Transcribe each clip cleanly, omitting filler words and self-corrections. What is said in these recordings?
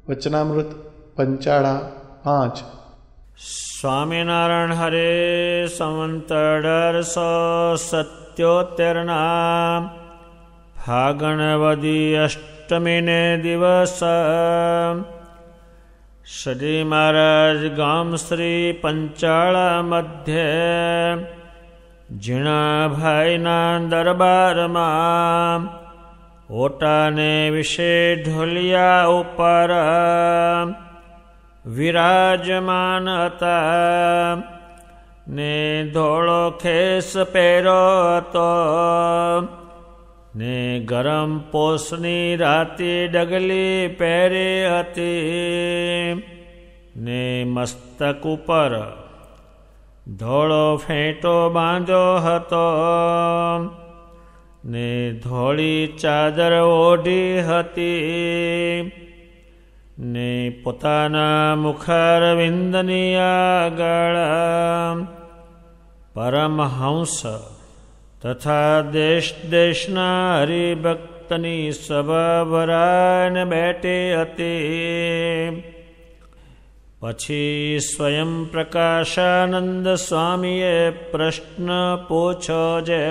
વચનામૃત પંચાળા 5. સ્વામિનારાયણ હરે સંવંત 1877 ફાગણ વદી અષ્ટમીને દિવસ શ્રી મહારાજ ગામ શ્રી પંચાળા મધ્યે ઝીણાભાઈના દરબારમાં ઓટાને વિશે ઢોલિયા ઉપર વિરાજમાન હતા ને ધોળો ખેસ પહેર્યો હતો ને ગરમ પોસની રાતી ડગલી પહેરી હતી ને મસ્તક ઉપર ધોળો ફેંટો બાંધ્યો હતો ને ધોળી ચાદર ઓઢી હતી ને પોતાના મુખારવિંદની આગળ પરમહંસ તથા દેશ દેશના હરિભક્તની સભા ભરાઈને બેઠી હતી. પછી સ્વયં પ્રકાશાનંદ સ્વામીએ પ્રશ્ન પૂછ્યો છે,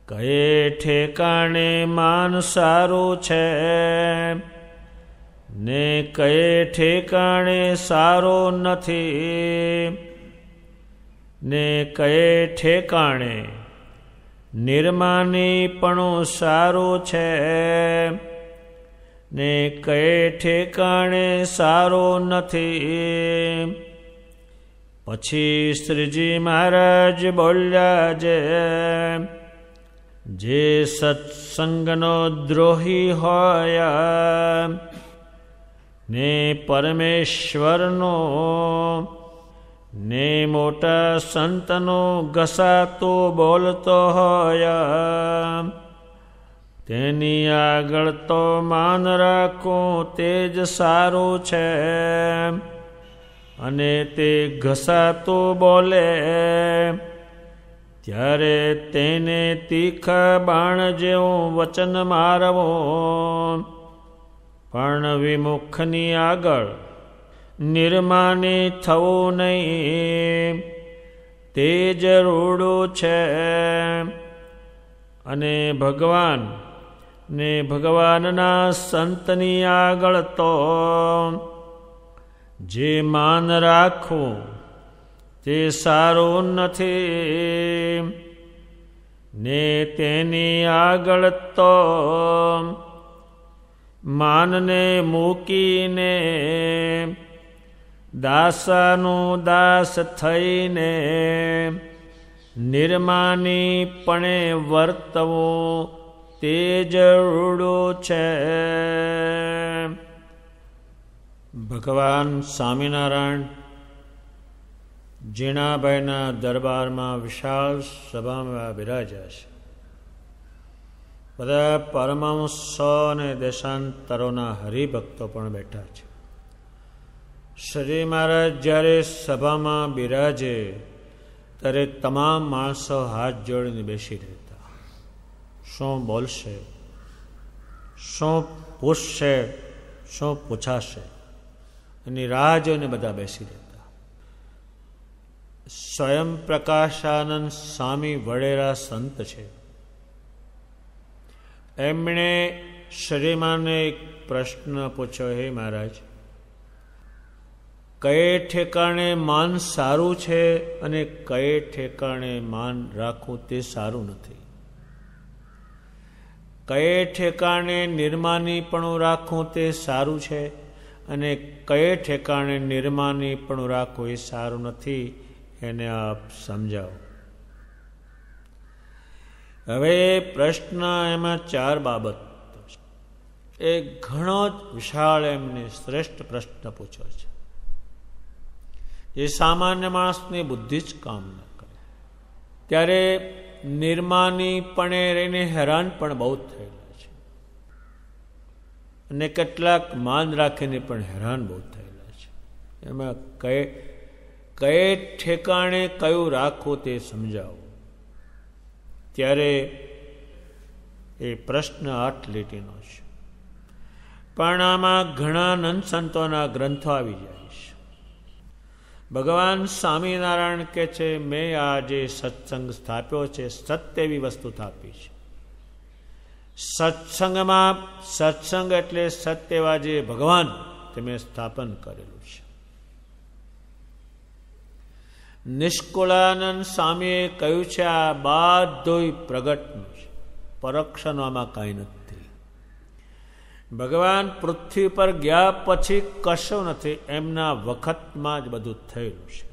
કયે ઠેકાણે માન સારું છે ને કયે ઠેકાણે સારું નથી ને કયે ઠેકાણે નિર્માનીપણું સારું છે ને કયે ઠેકાણે સારું નથી. પછી શ્રીજી મહારાજ બોલ્યા, જે સત્સંગનો દ્રોહી હોય ને પરમેશ્વરનો ને મોટા સંતનો ઘસાતો બોલતો હોય તેની આગળ તો માન રાખવું તે જ સારું છે અને તે ઘસાતું બોલે ત્યારે તેને તીખા બાણ જેવું વચન મારવું, પણ વિમુખની આગળ નિર્માની થવું નહીં તે જ રૂડું છે. અને ભગવાન ને ભગવાનના સંતની આગળ તો જે માન રાખવું તે સારું નથી ને તેની આગળ તો માનને મૂકીને દાસાનું દાસ થઈને નિર્માનીપણે વર્તવું તે જ રૂડું છે. ભગવાન સ્વામિનારાયણ ઝીણાભાઈના દરબારમાં વિશાળ સભામાં બિરાજ્યા છે. બધા પરમહંસો અને દેશાંતરોના હરિભક્તો પણ બેઠા છે. શ્રી મહારાજ જ્યારે સભામાં બિરાજે ત્યારે તમામ માણસો હાથ જોડીને બેસી રહેતા. શું બોલશે, શું પૂછશે, શું પૂછાશે એની રાહ જોઈને બધા બેસી રહેતા. સ્વયં પ્રકાશાનંદ સ્વામી વડેરા સંત છે. એમણે શ્રીમાનને એક પ્રશ્ન પૂછ્યો, હે મહારાજ, કયે ઠેકાણે માન સારું છે અને કયે ઠેકાણે માન રાખવું તે સારું નથી, કયે ઠેકાણે નિર્માનીપણું રાખવું તે સારું છે અને કયે ઠેકાણે નિર્માનીપણું રાખવું એ સારું નથી, એને આપ સમજાવો. હવે પ્રશ્ન એમાં 4 બાબત છે. એ ઘણો જ વિશાળ એમને શ્રેષ્ઠ પ્રશ્ન પૂછ્યો છે જે સામાન્ય માણસની બુદ્ધિ જ કામ ન કરે. ત્યારે નિર્માનીપણે રહીને હેરાન પણ બહુ થયેલા છે અને કેટલાક માન રાખીને પણ હેરાન બહુ થયેલા છે. એમાં કયે ઠેકાણે કયું રાખવું તે સમજાવો. ત્યારે એ પ્રશ્ન 8 લીટીનો છે. પણ આમાં ઘણા નંદ સંતોના ગ્રંથો આવી જાય છે. ભગવાન સ્વામિનારાયણ કે છે, મેં આ જે સત્સંગ સ્થાપ્યો છે, સત્ય એવી વસ્તુ સ્થાપી છે. સત્સંગમાં સત્સંગ એટલે સત્ય એવા જે ભગવાન તે મેં સ્થાપન કરેલું છે. નિષ્કુળાનંદ સ્વામીએ કહ્યું છે, આ બધું પ્રગટનું છે, પરોક્ષનું આમાં કાંઈ નથી. ભગવાન પૃથ્વી પર ગયા પછી કશું નથી, એમના વખતમાં જ બધું થયેલું છે.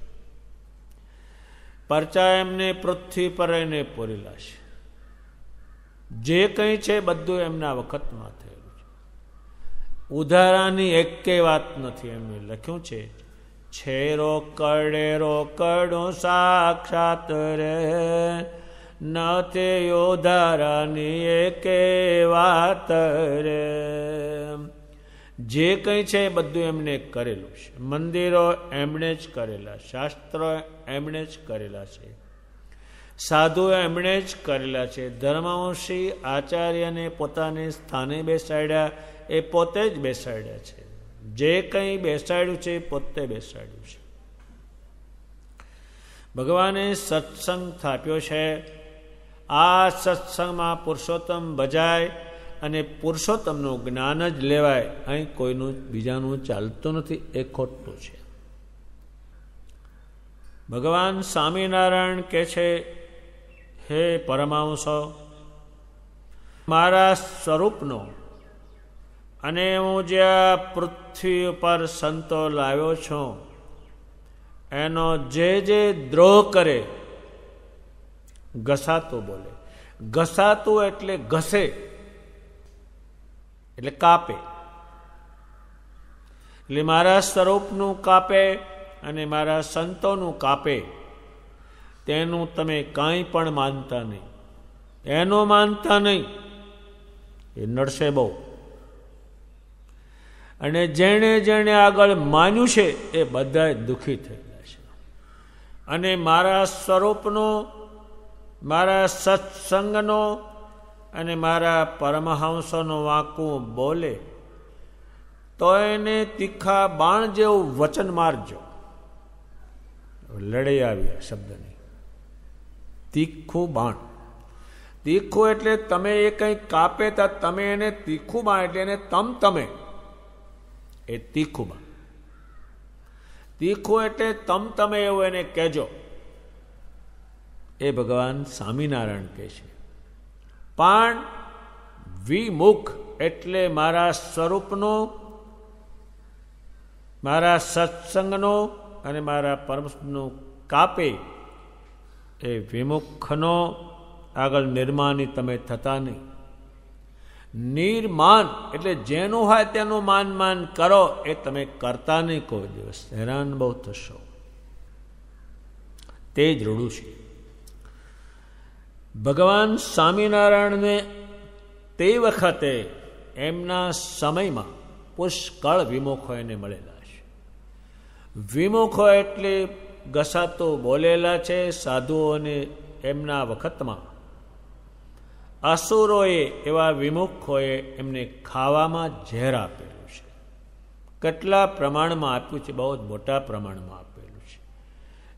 પરચા એમને પૃથ્વી પર એને પૂરેલા છે. જે કંઈ છે બધું એમના વખતમાં થયેલું છે. ઉધારાની એકેય વાત નથી. એમને લખ્યું છે, છેરો કરડેરો કરડો સાક્ષાત રે, ન તે ઉધારાની એકે વાત રે. જે કંઈ છે બધું એમને કરેલું છે. મંદિરો એમણે જ કરેલા, શાસ્ત્રો એમણે જ કરેલા છે, સાધુ એમણે જ કરેલા છે. ધર્મવંશી આચાર્યને પોતાને સ્થાને બેસાડ્યા, એ પોતે જ બેસાડ્યા છે. જે કંઈ બેસાડ્યું છે પોતે બેસાડ્યું છે. ભગવાને સત્સંગ થાપ્યો છે. આ સત્સંગમાં પુરુષોત્તમ ભજાય અને પુરુષોત્તમનું જ્ઞાન જ લેવાય. અહીં કોઈનું બીજાનું ચાલતું નથી, એ ખોટું છે. ભગવાન સ્વામિનારાયણ કે છે, હે પરમહંસો, મારા સ્વરૂપનો અને હું જ્યાં પૃથ્વી ઉપર સંતો લાવ્યો છું એનો જે જે દ્રોહ કરે, ઘસાતું બોલે. ઘસાતું એટલે ઘસે, એટલે કાપે. એટલે મારા સ્વરૂપનું કાપે અને મારા સંતોનું કાપે, તેનું તમે કાંઈ પણ માનતા નહીં. એનો માનતા નહીં, એ નડશે બહુ. અને જેણે જેણે આગળ માન્યું છે એ બધા દુઃખી થયેલા છે. અને મારા સ્વરૂપનો, મારા સત્સંગનો અને મારા પરમહંસોનો વાંકું બોલે તો એને તીખા બાણ જેવું વચન મારજો. લડાઈ આવી આ શબ્દની. તીખું બાણ. તીખું એટલે તમે એ કંઈ કાપે તો તમે એને તીખું બાણ એટલે એને તમે એ તીખું બાણ. તીખું એટલે તમે એવું એને કહેજો. એ ભગવાન સ્વામિનારાયણ કહે છે. પણ વિમુખ એટલે મારા સ્વરૂપનો, મારા સત્સંગનો અને મારા પરમનું કાપે, એ વિમુખનો આગળ નિર્માની તમે થતા નહીં. નિર્માન એટલે જેનું હોય તેનું માન કરો, એ તમે કરતા નહીં. કોઈ દિવસ હેરાન બહુ થશો. તે જ રૂડું છે. ભગવાન સ્વામિનારાયણને તે વખતે એમના સમયમાં પુષ્કળ વિમુખો એને મળેલા છે. વિમુખો એટલે ઘસાતો બોલેલા છે. સાધુઓને એમના વખતમાં અસુરોએ એવા વિમુખોએ એમને ખાવામાં ઝેર આપેલું છે. કેટલા પ્રમાણમાં આપ્યું છે? બહુ જ મોટા પ્રમાણમાં આપેલું છે.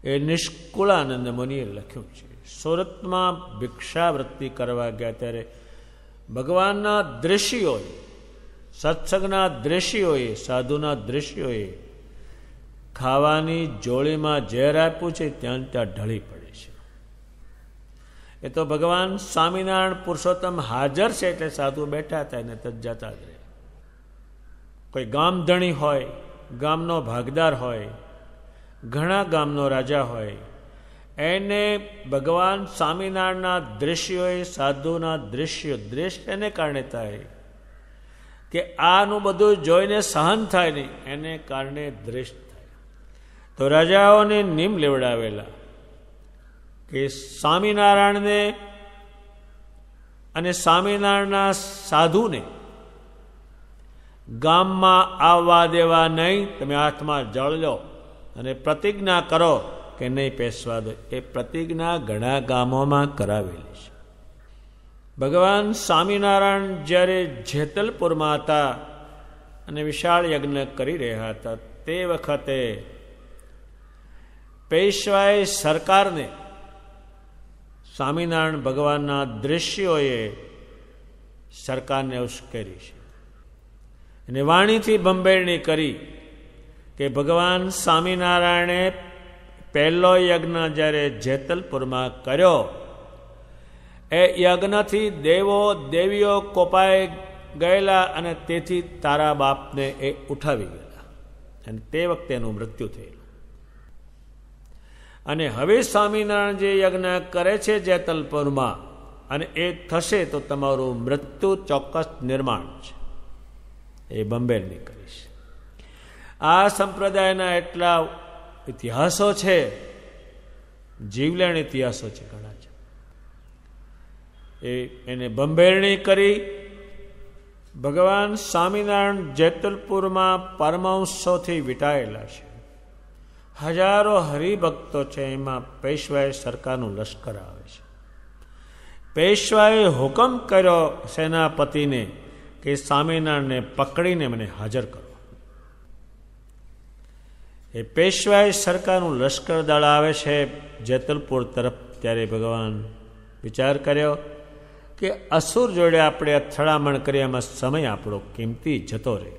એ નિષ્કુળાનંદ મુનિએ લખ્યું છે. સુરતમાં ભિક્ષાવૃત્તિ કરવા ગયા ત્યારે ભગવાનના દ્રશ્યોએ, સત્સંગના દ્રશ્યોએ, સાધુના દ્રશ્યોએ ખાવાની જોડીમાં ઝેર આપ્યું છે. ત્યાં ઢળી પડે છે. એ તો ભગવાન સ્વામિનારાયણ પુરુષોત્તમ હાજર છે એટલે સાધુ બેઠા હતા એને જતા જ રહે. કોઈ ગામધણી હોય, ગામનો ભાગદાર હોય, ઘણા ગામનો રાજા હોય, એને ભગવાન સ્વામિનારાયણના દ્રશ્યોએ, સાધુના દ્રશ્યો, દ્રશ્ય એને કારણે થાય કે આનું બધું જોઈને સહન થાય નહીં, એને કારણે દ્રશ્ય થાય. તો રાજાઓને નિયમ લેવડાવેલા કે સ્વામિનારાયણને અને સ્વામિનારાયણના સાધુને ગામમાં આવવા દેવા નહીં. તમે હાથમાં જળ લો અને પ્રતિજ્ઞા કરો કે નહીં પેસવા દો. એ પ્રતિજ્ઞા ઘણા ગામોમાં કરાવેલી છે. ભગવાન સ્વામિનારાયણ જ્યારે જેતલપુરમાં હતા અને વિશાળ યજ્ઞ કરી રહ્યા હતા. તે વખતે પેશવાએ સરકારને સ્વામિનારાયણ ભગવાનના દૃશ્યોએ સરકારને ઉશ્કેરી છે અને વાણીથી બંબેરણી કરી કે ભગવાન સ્વામિનારાયણે પહેલો યજ્ઞ જ્યારે જેતલપુરમાં કર્યો એ યજ્ઞથી દેવો દેવીઓ કોપાઈ ગયેલા અને તેથી તારા બાપને એ ઉઠાવી ગયેલા અને તે વખતે એનું મૃત્યુ થયેલું. અને હવે સ્વામિનારાયણ જે યજ્ઞ કરે છે જેતલપુરમાં અને એ થશે તો તમારું મૃત્યુ ચોક્કસ નિર્માણ છે. એ બંબેરની કરીશ. આ સંપ્રદાયના એટલા ઇતિહાસો છે, જીવલેણ ઇતિહાસો છે ઘણા છે. એને બંબેરણી કરી. ભગવાન સ્વામિનારાયણ જેતલપુરમાં પરમહંસોથી વિટાયેલા છે. હજારો હરિભક્તો છે. એમાં પેશવાએ સરકારનું લશ્કર આવે છે. પેશવાએ હુકમ કર્યો સેનાપતિને કે સ્વામિનારાયણને પકડીને મને હાજર કરો. એ પેશવાએ સરકારનું લશ્કર દળ આવે છે જેતલપુર તરફ. ત્યારે ભગવાન વિચાર કર્યો કે અસુર જોડે આપણે અથડામણ કરીએ એમાં સમય આપણો કિંમતી જતો રહે,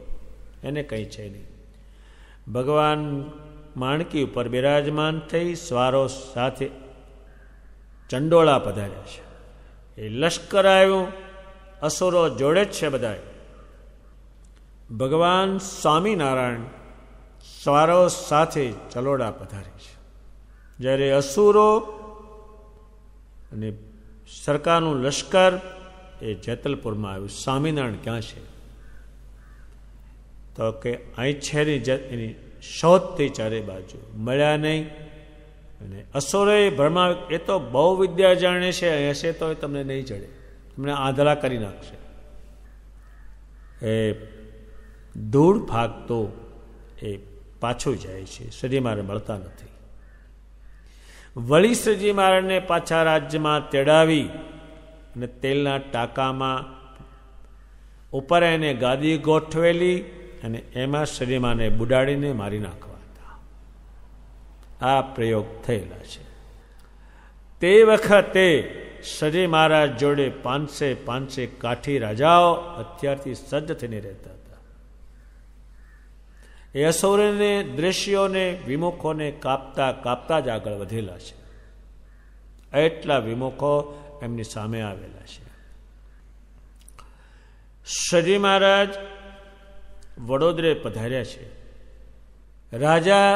એને કંઈ છે નહીં. ભગવાન માણકી ઉપર બિરાજમાન થઈ સ્વારો સાથે ચંડોળા પધાર્યા છે. એ લશ્કર આવ્યું, અસુરો જોડે જ છે બધા. ભગવાન સ્વામિનારાયણ સ્વારો સાથે ચલોડા પધારે છે. જ્યારે અસુરો અને સરકારનું લશ્કર એ જેતલપુરમાં આવ્યું. સ્વામિનારાયણ ક્યાં છે? તો કે અહીં છે એની શોધથી ચારે બાજુ મળ્યા નહીં. અને અસુરોએ ભ્રમા, એ તો બહુ વિદ્યા જાણે છે, હશે તો એ તમને નહીં ચડે, તમને આંધળા કરી નાખશે. એ ધૂળ ભાગતો એ પાછું જાય છે. શ્રીજી મહારાજ મળતા નથી. વળી શ્રીજી મહારાજને પાછા રાજ્યમાં તેડાવી અને તેલના ટાંકામાં ઉપર એને ગાદી ગોઠવેલી અને એમાં શ્રીજી મહારાજને બુડાડીને મારી નાખવા હતા. આ પ્રયોગ થયેલા છે. તે વખતે શ્રીજી મહારાજ જોડે 500 કાઠી રાજાઓ અત્યારથી સજ્જ થઈને રહેતા હતા. એ અસુરોને દ્રશ્યોને વિમુખોને કાપતા કાપતા જ આગળ વધેલા છે. એટલા વિમુખો એમની સામે આવેલા છે. શ્રીજી મહારાજ વડોદરે પધાર્યા છે. રાજા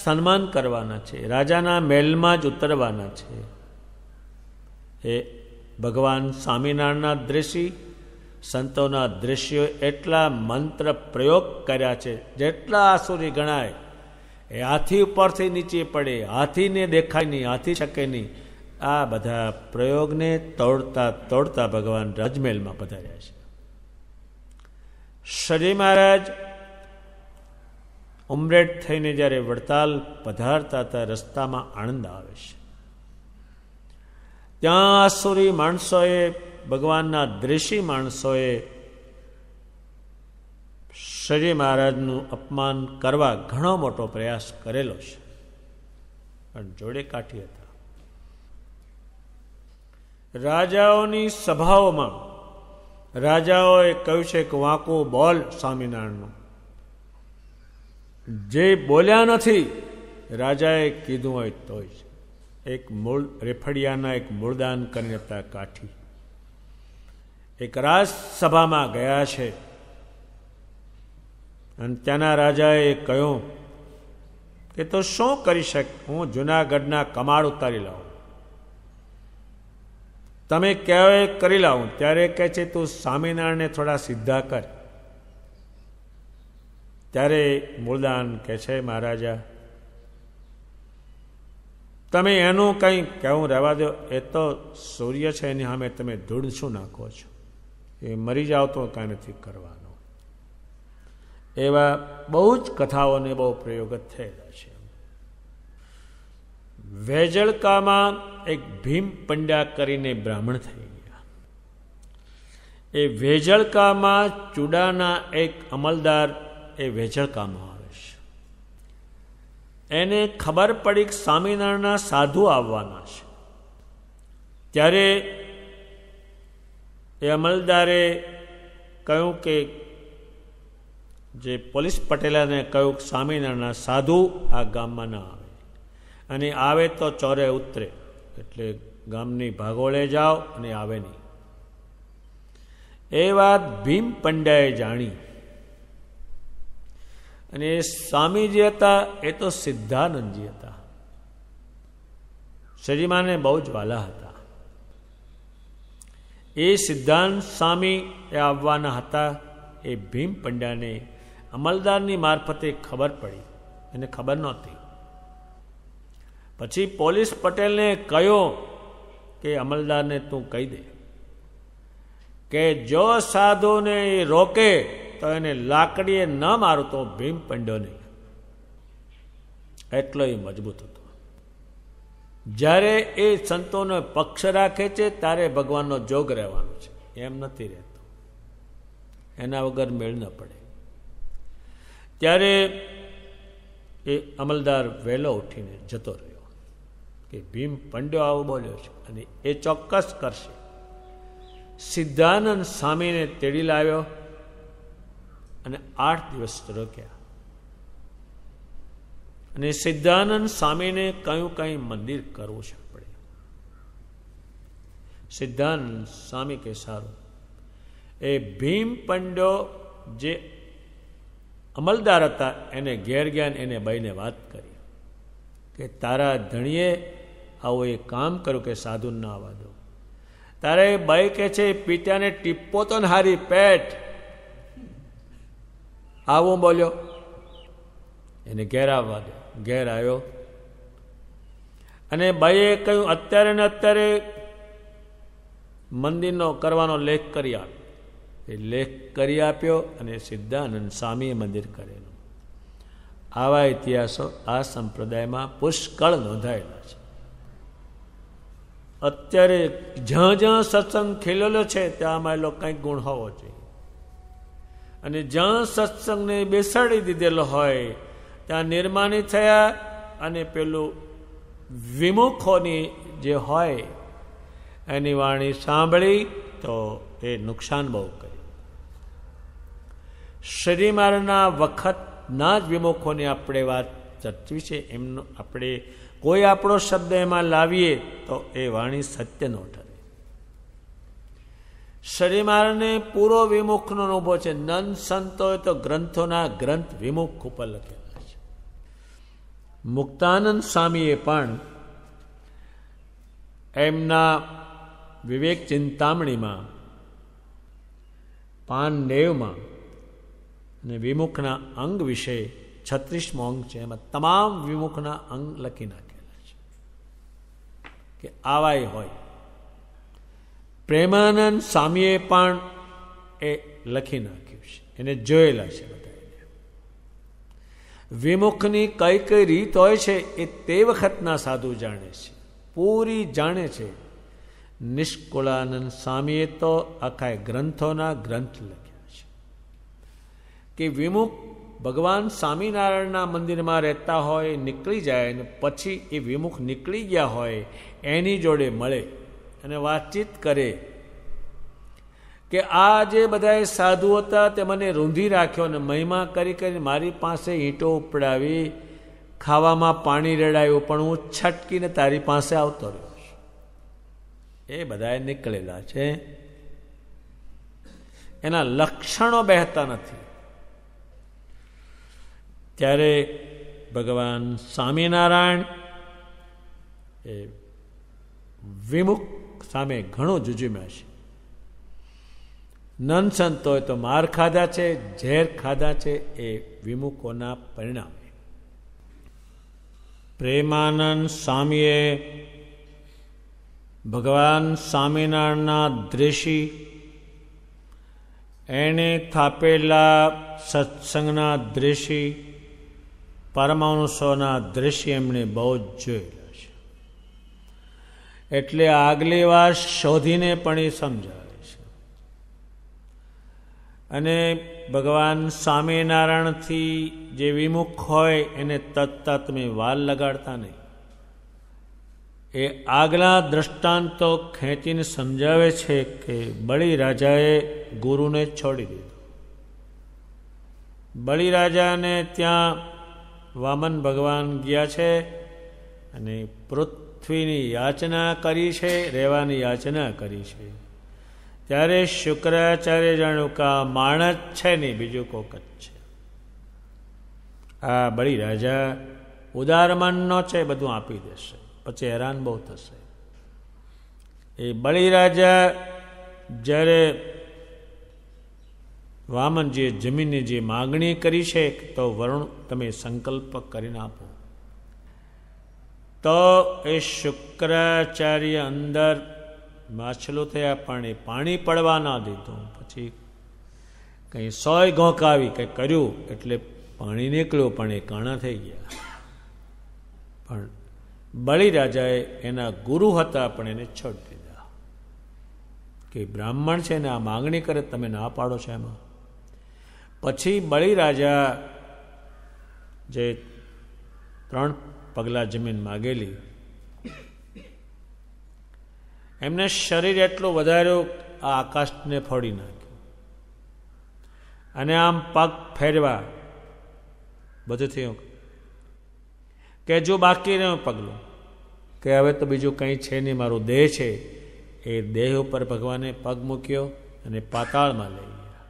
સન્માન કરવાના છે, રાજાના મહેલમાં જ ઉતરવાના છે. એ ભગવાન સ્વામિનારાયણના દ્રશ્ય, સંતોના દ્રશ્યો એટલા મંત્ર પ્રયોગ કર્યા છે. જેટલા આસુરી ગણાય એ હાથી ઉપરથી નીચે પડે, હાથીને દેખાય નહીં, હાથી શકે નહીં. આ બધા પ્રયોગને તોડતા તોડતા ભગવાન રાજમહેલમાં પધાર્યા છે. શ્રીજી મહારાજ ઉમરેઠ થઈને જ્યારે વડતાલ પધારતા હતા રસ્તામાં આણંદ આવે છે. ત્યાં આસુરી માણસોએ, ભગવાનના દ્વેષી માણસોએ શ્રીજી મહારાજનું અપમાન કરવા ઘણો મોટો પ્રયાસ કરેલો છે. પણ જોડે કાઠી હતા. રાજાઓની સભાઓમાં રાજાઓએ કહ્યું છે કે વાંકું બોલ સ્વામિનારાયણનું. જે બોલ્યા નથી રાજાએ કીધું હોય તોય. એક મૂળ રેફડિયાના એક મૂળદાન કરીને હતા કાઠી, એક રાજસભામાં ગયા છે અને ત્યાંના રાજાએ કહ્યું કે તો શું કરી શક, હું જુનાગઢના કમાડ ઉતારી લાવું, તમે કહેવાય કરી લાવું. ત્યારે કહે છે તું સ્વામિનારાયણને થોડા સીધા કર. ત્યારે મૂળદાન કહે છે મહારાજા તમે એનું કંઈ કહેવું રહેવા દો, એ તો સૂર્ય છે એની સામે તમે ધૂળ શું નાખો છો, એ મરી જાઓ તો કાંઈ નથી કરવાનો. એવા બહુ જ કથાઓને બહુ પ્રયોગ થયેલા છે. વેજળકામાં એક ભીમ પંડ્યા કરીને બ્રાહ્મણ થઈ ગયા. એ વેજળકામાં ચૂડાના એક અમલદાર એ વેજળકામાં આવે છે. એને ખબર પડી કે સ્વામિનારાયણના સાધુ આવવાના છે. ત્યારે એ અમલદારે કહ્યું કે જે પોલીસ પટેલાને કહ્યું કે સ્વામિનારાયણના સાધુ આ ગામમાં ના આવે, અને આવે તો ચોરે ઉતરે, એટલે ગામની ભાગોળે જાઓ અને આવે નહીં. એ વાત ભીમ પંડ્યાએ જાણી, અને એ સ્વામીજી હતા એ તો સિદ્ધાનંદજી હતા, શ્રીમાને બહુ જ વાલા હતા. એ સિદ્ધાંત સ્વામી એ આવવાના હતા. એ ભીમ પંડ્યાને અમલદારની મારફતે ખબર પડી, એને ખબર નહોતી. પછી પોલીસ પટેલને કહ્યો કે અમલદારને તું કહી દે કે જો સાધુને એ રોકે તો એને લાકડીએ ન મારું તો ભીમ પંડ્યો નહીં. એટલો એ મજબૂત હતો. જ્યારે એ સંતોનો પક્ષ રાખે છે ત્યારે ભગવાનનો જોગ રહેવાનો છે, એમ નથી રહેતો. એના વગર મેળ ન પડે. ત્યારે એ અમલદાર વહેલો ઉઠીને જતો રહ્યો કે ભીમ પંડ્યો આવું બોલ્યો છે અને એ ચોક્કસ કરશે. સિદ્ધાનંદ સ્વામીને તેડી લાવ્યો અને 8 દિવસ રોક્યા. અને સિદ્ધાનંદ સ્વામીને કયું કંઈ મંદિર કરવું છે આપણે. સિદ્ધાનંદ સ્વામી કે સારું. એ ભીમ પંડ્યો જે અમલદાર હતા એને ઘેર ગયા, એને બાઈને વાત કરી કે તારા ધણીએ આવું એ કામ કર્યું કે સાધુ ના આવવા દો. તારે બાઈ કે છે પીટાને ટીપ્પો તો ને હારી પેટ. આવું બોલ્યો. એને ઘેર આવવા દો. ઘેર આવ્યો અને બાઈએ કહ્યું અત્યારે ને અત્યારે મંદિરનો કરવાનો લેખ કરી આપ્યો. એ લેખ કરી આપ્યો અને સિદ્ધાનંદ સ્વામીએ મંદિર કરેલું. આવા ઇતિહાસો આ સંપ્રદાયમાં પુષ્કળ નોંધાયેલા છે. અત્યારે જ્યાં જ્યાં સત્સંગ ખીલેલો છે ત્યાં આમાં કંઈક ગુણ હોવો જોઈએ, અને જ્યાં સત્સંગને બેસાડી દીધેલો હોય ત્યાં નિર્માની થયા, અને પેલું વિમુખોની જે હોય એની વાણી સાંભળી તો એ નુકસાન બહુ કર્યું. શ્રી મહારાજના વખતના જ વિમુખોની આપણે વાત ચર્ચવી છે. એમનો આપણે કોઈ આપણો શબ્દ એમાં લાવીએ તો એ વાણી સત્ય ન ઠરે. શ્રી મહારાજને પૂરો વિમુખનો અનુભવ છે. નંદ સંતોએ તો ગ્રંથોના ગ્રંથ વિમુખ ઉપર લખેલા છે. મુક્તાનંદ સ્વામીએ પણ એમના વિવેક ચિંતામણીમાં 5 અને વિમુખના અંગ વિશે 36મો અંગ છે, એમાં તમામ વિમુખના અંગ લખી નાખેલા છે કે આવાય હોય. પ્રેમાનંદ સ્વામીએ પણ એ લખી નાખ્યું છે, એને જોયેલા છે બધાને. વિમુખની કઈ કઈ રીત હોય છે એ તે વખતના સાધુ જાણે છે, પૂરી જાણે છે. નિષ્કુળાનંદ સ્વામીએ તો આખા ગ્રંથોના ગ્રંથ લખ્યા છે કે વિમુખ ભગવાન સ્વામિનારાયણના મંદિરમાં રહેતા હોય, નીકળી જાય અને પછી એ વિમુખ નીકળી ગયા હોય એની જોડે મળે અને વાતચીત કરે કે આ જે બધા સાધુ હતા તે મને રૂંધી રાખ્યો અને મહિમા કરી કરી મારી પાસે ઈંટો ઉપડાવી, ખાવામાં પાણી રેડાયું, પણ હું છટકીને તારી પાસે આવતો રહ્યો. એ બધા નીકળેલા છે. એના લક્ષણો બેહતા નથી. ત્યારે ભગવાન સ્વામિનારાયણ એ વિમુખ સામે ઘણું જુજુમ્યા છે. નંદ સંતોએ તો માર ખાધા છે, ઝેર ખાધા છે એ વિમુખોના પરિણામે. પ્રેમાનંદ સ્વામીએ ભગવાન સ્વામિનારાયણના દ્વેષી, એણે થાપેલા સત્સંગના દ્વેષી, પરમહંસોના દ્વેષી એમણે બહુ જ જોયેલા છે. એટલે આગલી વાર શોધીને પણ એ સમજાવે છે અને ભગવાન સ્વામિનારાયણથી જે વિમુખ હોય એને તત્ત તમે વાલ લગાડતા નહીં. એ આગલા દ્રષ્ટાંતો ખેંચીને સમજાવે છે કે બલિરાજાએ ગુરુને છોડી દીધો. બલિરાજાને ત્યાં વામન ભગવાન ગયા છે અને પૃથ્વીની યાચના કરી છે, રહેવાની યાચના કરી છે. ત્યારે શુક્રાચાર્ય જાણ્યું કે આ માણસ છે નહીં, બીજું કોક જ છે. આ બલિરાજા ઉદારમનનો છે, બધું આપી દેશે, પછી હેરાન બહુ થશે. એ બલિરાજા જ્યારે વામનજીએ જમીનની જે માગણી કરી છે તો વરુણ તમે સંકલ્પ કરીને આપો, તો એ શુક્રાચાર્ય અંદર માછલું થયા પણ એ પાણી પડવા ના દીધું. પછી કંઈ 100 ઘોંકાવી કંઈ કર્યું એટલે પાણી નીકળ્યું, પણ એ કાણા થઈ ગયા. પણ બલિરાજાએ એના ગુરુ હતા પણ એને છોડી દીધા કે બ્રાહ્મણ છે ને આ માગણી કરે, તમે ના પાડો છો એમાં. પછી બલિરાજા જે 3 પગલાં જમીન માગેલી, એમને શરીર એટલું વધાર્યું આ આકાશને ફોડી નાખ્યું, અને આમ પગ ફેરવા બધું થયું કે જો બાકી રહ્યું પગલું, કે હવે તો બીજું કંઈ છે નહીં, મારું દેહ છે. એ દેહ ઉપર ભગવાને પગ મૂક્યો અને પાતાળમાં લઈ ગયા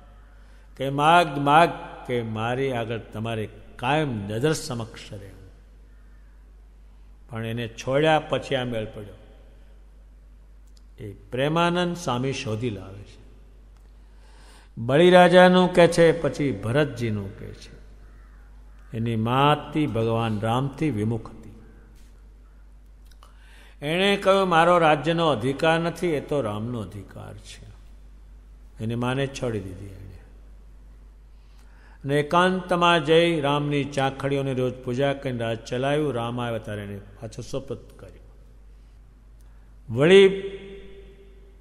કે માગ માગ, કે મારી આગળ તમારે કાયમ નજર સમક્ષ રહેવું. પણ એને છોડ્યા પછી આ મેળ પડ્યો. એ પ્રેમાનંદ સ્વામી શોધી લાવે છે. બલિરાજાનું કહે છે, પછી ભરતજીનું કહે છે. એની માતી ભગવાન રામથી વિમુખ હતી. એણે કહ્યું મારો રાજ્યનો અધિકાર નથી, એ તો રામનો અધિકાર છે. એની માને છોડી દીધી એણે, અને એકાંતમાં જઈ રામની ચાખડીઓની રોજ પૂજા કરીને રાજ ચલાવ્યું. રામ આવ્યા ત્યારે એને પાછું સુપૃત કર્યું. વળી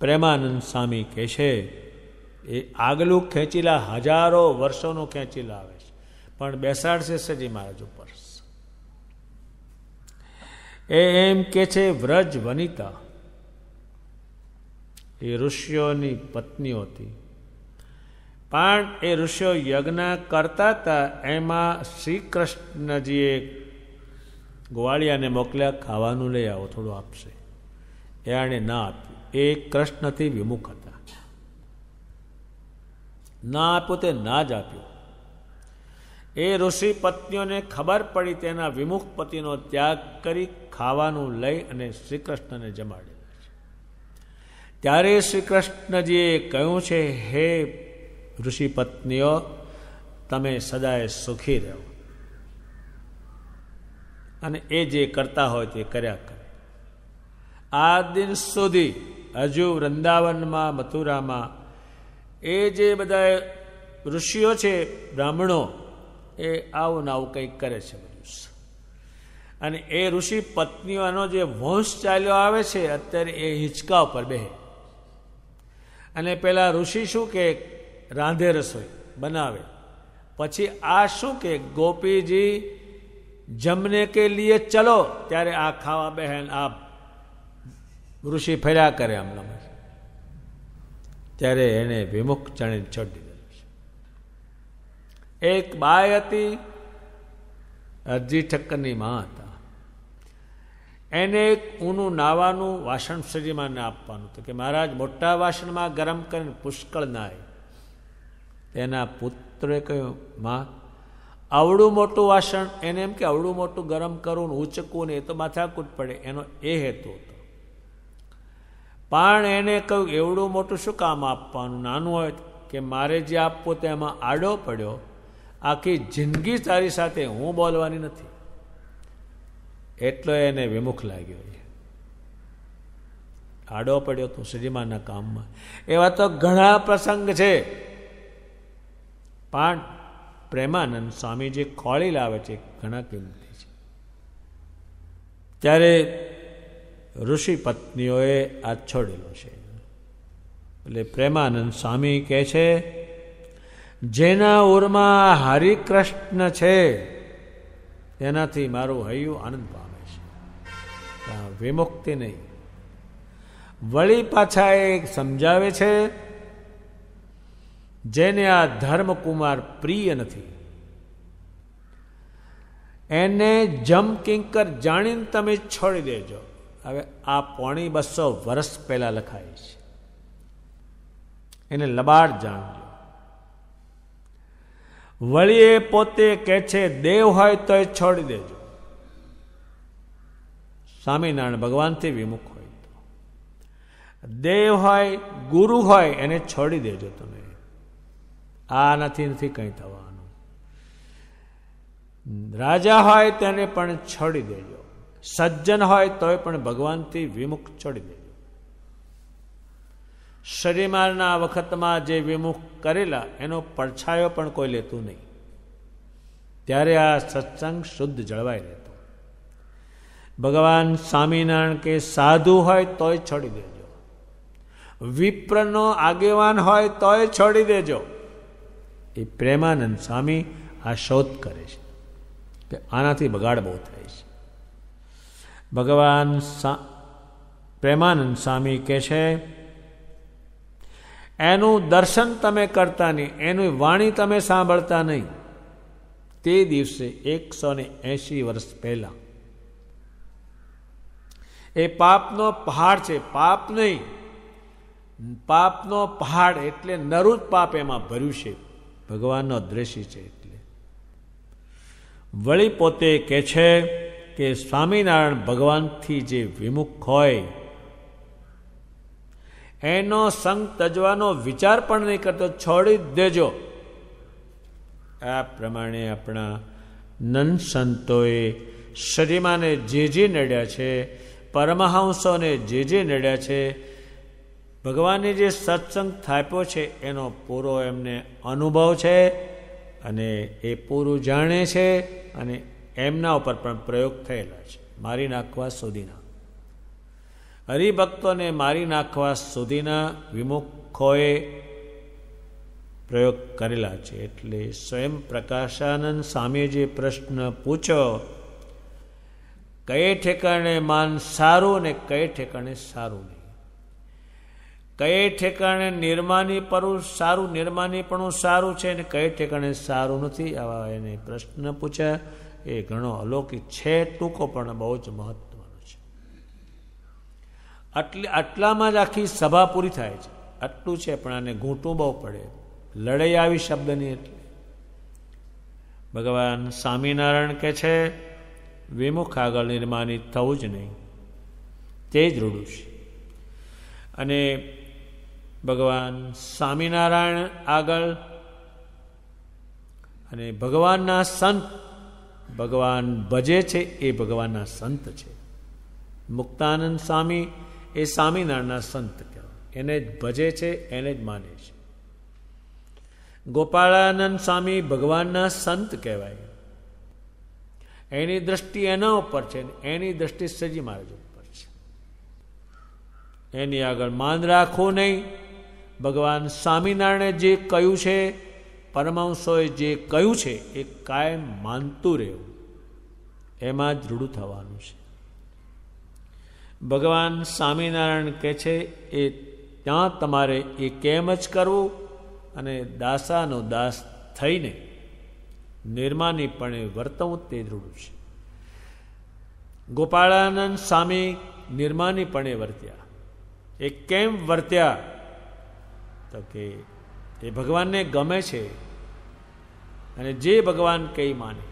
પ્રેમાનંદ સ્વામી કહે છે એ આગલું ખેંચીલા હજારો વર્ષોનું ખેંચીલા આવે છે, પણ બેસાડશે સજી મહારાજ ઉપર. એ એમ કે છે વ્રજ વનિતા એ ઋષિઓની પત્નીઓ હતી, પણ એ ઋષિઓ યજ્ઞ કરતા હતા. એમાં શ્રી કૃષ્ણજીએ ગોવાળિયાને મોકલ્યા, ખાવાનું લઈ આવો, થોડું આપશે. એણે ના આપ્યું. એ કૃષ્ણથી વિમુખ હતા, ના આપ્યું તે ના જ આપ્યું. એ ઋષિ પત્નીઓને ખબર પડી, તેના વિમુખ પતિનો ત્યાગ કરી ખાવાનું લઈ અને શ્રી કૃષ્ણને જમાડેલા છે. ત્યારે શ્રી કૃષ્ણજીએ કહ્યું છે, હે ઋષિ પત્નીઓ, તમે સદાય સુખી રહો, અને એ જે કરતા હોય તે કર્યા કરે. આ દિન સુધી હજુ વૃંદાવનમાં, મથુરામાં એ જે બધા ઋષિઓ છે, બ્રાહ્મણો, એ આવું ને આવું કંઈક કરે છે બધું. અને એ ઋષિ પત્નીઓનો જે વંશ ચાલ્યો આવે છે, અત્યારે એ હિંચકા ઉપર બેહે. અને પેલા ઋષિ શું કે રાંધે રસોઈ બનાવે, પછી આ શું કે ગોપીજી જમને કે લીએ ચલો, ત્યારે આ ખાવા બહેન આ ઋષિ ફર્યા કરે હમણાં. ત્યારે એને વિમુખ ચણે છોડી દીધેલું છે. એક બાઈ હતી, અરજી ઠક્કરની માં હતા. એને એક ઊનું નાવાનું વાસણ શ્રીજીમાને આપવાનું હતું કે મહારાજ મોટા વાસણમાં ગરમ કરીને પુષ્કળ નાય. તેના પુત્રે કહ્યું, માં આવડું મોટું વાસણ, એને એમ કે આવડું મોટું ગરમ કરવું, ઊંચકવું ને એ તો માથાકૂટ પડે, એનો એ હેતુ હતો. પણ એને કહ્યું એવડું મોટું શું કામ આપવાનું, નાનું હોય કે મારે જે આપવું તેમાં આડો પડ્યો, આખી જિંદગી તારી સાથે હું બોલવાની નથી. એટલો એને વિમુખ લાગ્યો. આડો પડ્યો તું શ્રીજીમાના કામમાં. એવા તો ઘણા પ્રસંગ છે, પણ પ્રેમાનંદ સ્વામી જે ખોળી લાવે છે ઘણા કિંમતી છે. ત્યારે ઋષિ પત્નીઓએ આ છોડેલો છે. એટલે પ્રેમાનંદ સ્વામી કહે છે જેના ઉરમાં હરિકૃષ્ણ છે તેનાથી મારું હૈયું આનંદ પામે છે, વિમુક્તિ નહીં. વળી પાછા એ સમજાવે છે, જેને આ ધર્મકુમાર પ્રિય નથી એને જમકિંકર જાણીને તમે છોડી દેજો. હવે આ 250 વર્ષ પહેલા લખાય છે, એને લબાડ જાણજો. વળી એ પોતે કહે છે દેવ હોય તો એ છોડી દેજો, સ્વામિનારાયણ ભગવાનથી વિમુખ હોય તો. દેવ હોય ગુરુ હોય એને છોડી દેજો તમે. આ નથી કંઈ થવાનું. રાજા હોય તેને પણ છોડી દેજો, સજ્જન હોય તોય પણ ભગવાનથી વિમુખ છોડી દેજો. શરીમારના વખતમાં જે વિમુખ કરેલા એનો પડછાયો પણ કોઈ લેતું નહીં. ત્યારે આ સત્સંગ શુદ્ધ જળવાઈ રહેતો. ભગવાન સ્વામિનારાયણ કે સાધુ હોય તોય છોડી દેજો, વિપ્રનો આગેવાન હોય તોય છોડી દેજો. એ પ્રેમાનંદ સ્વામી આ શોધ કરે છે કે આનાથી બગાડ બહુ થાય છે. ભગવાન પ્રેમાનંદ સ્વામી કહે છે એનું દર્શન તમે કરતા નહીં, એનું વાણી તમે સાંભળતા નહીં. તે દિવસે 180 વર્ષ પહેલા એ પાપનો પહાડ છે, પાપ નહીં, પાપનો પહાડ એટલે નરું જ પાપ એમાં ભર્યું છે, ભગવાનનો દ્વેષી છે. એટલે વળી પોતે કહે છે કે સ્વામિનારાયણ ભગવાનથી જે વિમુખ હોય એનો સંગ તજવાનો વિચાર પણ નહીં કરતો, છોડી દેજો. આ પ્રમાણે આપણા નંદ સંતોએ શ્રીમાને જે નડ્યા છે, પરમહંસોને જે નડ્યા છે, ભગવાનને જે સત્સંગ થાપ્યો છે એનો પૂરો એમને અનુભવ છે અને એ પૂરું જાણે છે અને એમના ઉપર પણ પ્રયોગ થયેલા છે. મારી નાખવા સુધીના હરિભક્તોને મારી નાખવા સુધીના વિમુખોએ પ્રયોગ કરેલા છે. એટલે સ્વયં પ્રકાશાનંદ સ્વામીએ જે પ્રશ્ન પૂછ્યો, કયે ઠેકાણે માન સારું ને કયે ઠેકાણે સારું નહીં, કયે ઠેકાણે નિર્માનીપણું સારું, નિર્માનીપણું સારું છે ને કયે ઠેકાણે સારું નથી, આવા એને પ્રશ્ન પૂછ્યા. એ ઘણો અલૌકિક છે, ટૂંકો પણ બહુ જ મહત્વનો છે. આટલામાં જ આખી સભા પૂરી થાય છે. આટલું છે પણ આને ઘૂંટવું બહુ પડે, લડાઈ આવી શબ્દની. એટલે ભગવાન સ્વામિનારાયણ કહે છે વિમુખ આગળ નિર્માનિત થવું જ નહીં, તે જ રૂડું છે. અને ભગવાન સ્વામિનારાયણ આગળ અને ભગવાનના સંત, ભગવાન ભજે છે એ ભગવાનના સંત છે. મુક્તાનંદ સ્વામી એ સ્વામિનારાયણના સંત કહેવાય, એને જ ભજે છે, એને જ માને છે. ગોપાળાનંદ સ્વામી ભગવાનના સંત કહેવાય, એની દ્રષ્ટિ એના ઉપર છે, એની દ્રષ્ટિ સજી મહારાજ ઉપર છે. એની આગળ માન રાખવું નહીં. ભગવાન સ્વામિનારાયણે જે કહ્યું છે, પરમહંસોએ જે કહ્યું છે એ કાયમ માનતું રહેવું, એમાં જ રૂડું થવાનું છે. ભગવાન સ્વામિનારાયણ કહે છે એ ત્યાં તમારે એ કેમ જ કરવું અને દાસાનો દાસ થઈને નિર્માનીપણે વર્તવું, તે જ રૂડું છે. ગોપાળાનંદ સ્વામી નિર્માનીપણે વર્ત્યા. એ કેમ વર્ત્યા? તો કે એ ભગવાનને ગમે છે અને જે ભગવાન કઈ માને.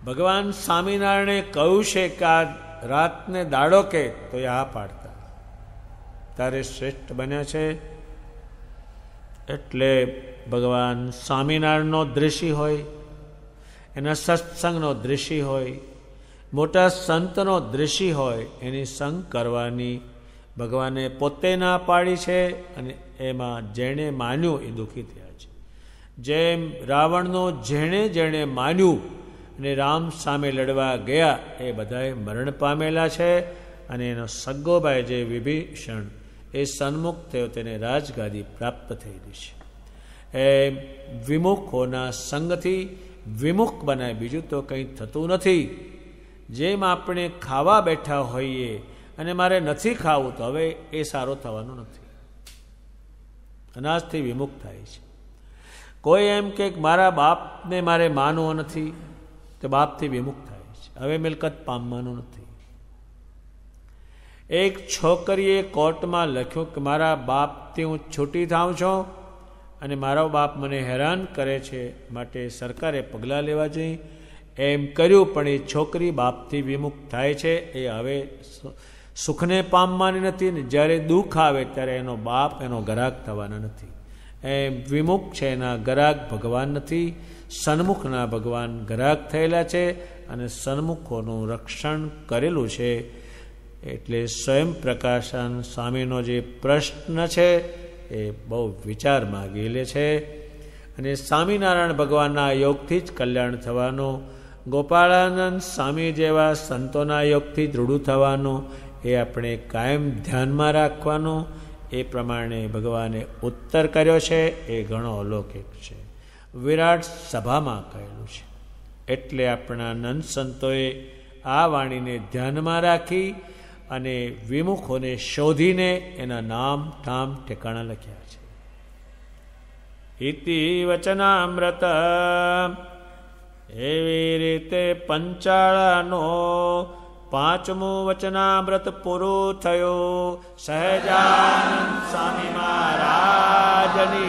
ભગવાન સ્વામિનારાયણે કહ્યું છે કે આ રાતને દાડો કે તો એ આ પાડતા, તારે શ્રેષ્ઠ બન્યા છે. એટલે ભગવાન સ્વામિનારાયણનો દ્વેષી હોય, એના સત્સંગનો દ્વેષી હોય, મોટા સંતનો દ્વેષી હોય, એની સંગ કરવાની ભગવાને પોતે ના પાડી છે. અને એમાં જેણે માન્યું એ દુઃખી થયા છે. જેમ રાવણનો જેણે માન્યું અને રામ સામે લડવા ગયા એ બધાએ મરણ પામેલા છે. અને એનો સગ્ગો ભાઈ જે વિભીષણ એ સન્મુખ થયો તેને રાજગાદી પ્રાપ્ત થયેલી છે. એ વિમુખોના સંગથી વિમુખ બનાય, બીજું તો કંઈ થતું નથી. જેમ આપણે ખાવા બેઠા હોઈએ અને મારે નથી ખાવું, તો હવે એ સારો થવાનું નથી, અનાજથી વિમુખ થાય છે. કોઈ એમ કે મારા બાપને મારે માનવો નથી, તો બાપથી વિમુખ થાય છે, હવે મિલકત પામવાનું નથી. એક છોકરીએ કોર્ટમાં લખ્યું કે મારા બાપથી હું છૂટી થાઉં છું અને મારો બાપ મને હેરાન કરે છે, માટે સરકારે પગલાં લેવા જોઈએ. એમ કર્યું, પણ એ છોકરી બાપથી વિમુખ થાય છે. એ હવે સુખને પામવાની નથી ને જ્યારે દુઃખ આવે ત્યારે એનો બાપ એનો ગરાક થવાના નથી. એમ વિમુખ છે એના ગરાક ભગવાન નથી, સન્મુખના ભગવાન ગરાક થયેલા છે અને સન્મુખોનું રક્ષણ કરેલું છે. એટલે સ્વયં પ્રકાશન સ્વામીનો જે પ્રશ્ન છે એ બહુ વિચાર માગેલે છે. અને સ્વામિનારાયણ ભગવાનના યોગથી જ કલ્યાણ થવાનું, ગોપાળાનંદ સ્વામી જેવા સંતોના યોગથી દૃઢ થવાનું, એ આપણે કાયમ ધ્યાનમાં રાખવાનું. એ પ્રમાણે ભગવાને ઉત્તર કર્યો છે, એ ઘણો અલૌકિક છે, વિરાટ સભામાં કહેલું છે. એટલે આપણા નંદ સંતોએ આ વાણીને ધ્યાનમાં રાખી અને વિમુખોને શોધીને એના નામ ઠામ ઠેકાણા લખ્યા છે. ઇતિ વચનામૃત, એવી રીતે પંચાળાનો 5મું વચનામૃત પૂરું થયું. સહજાનંદ સ્વામી મહારાજની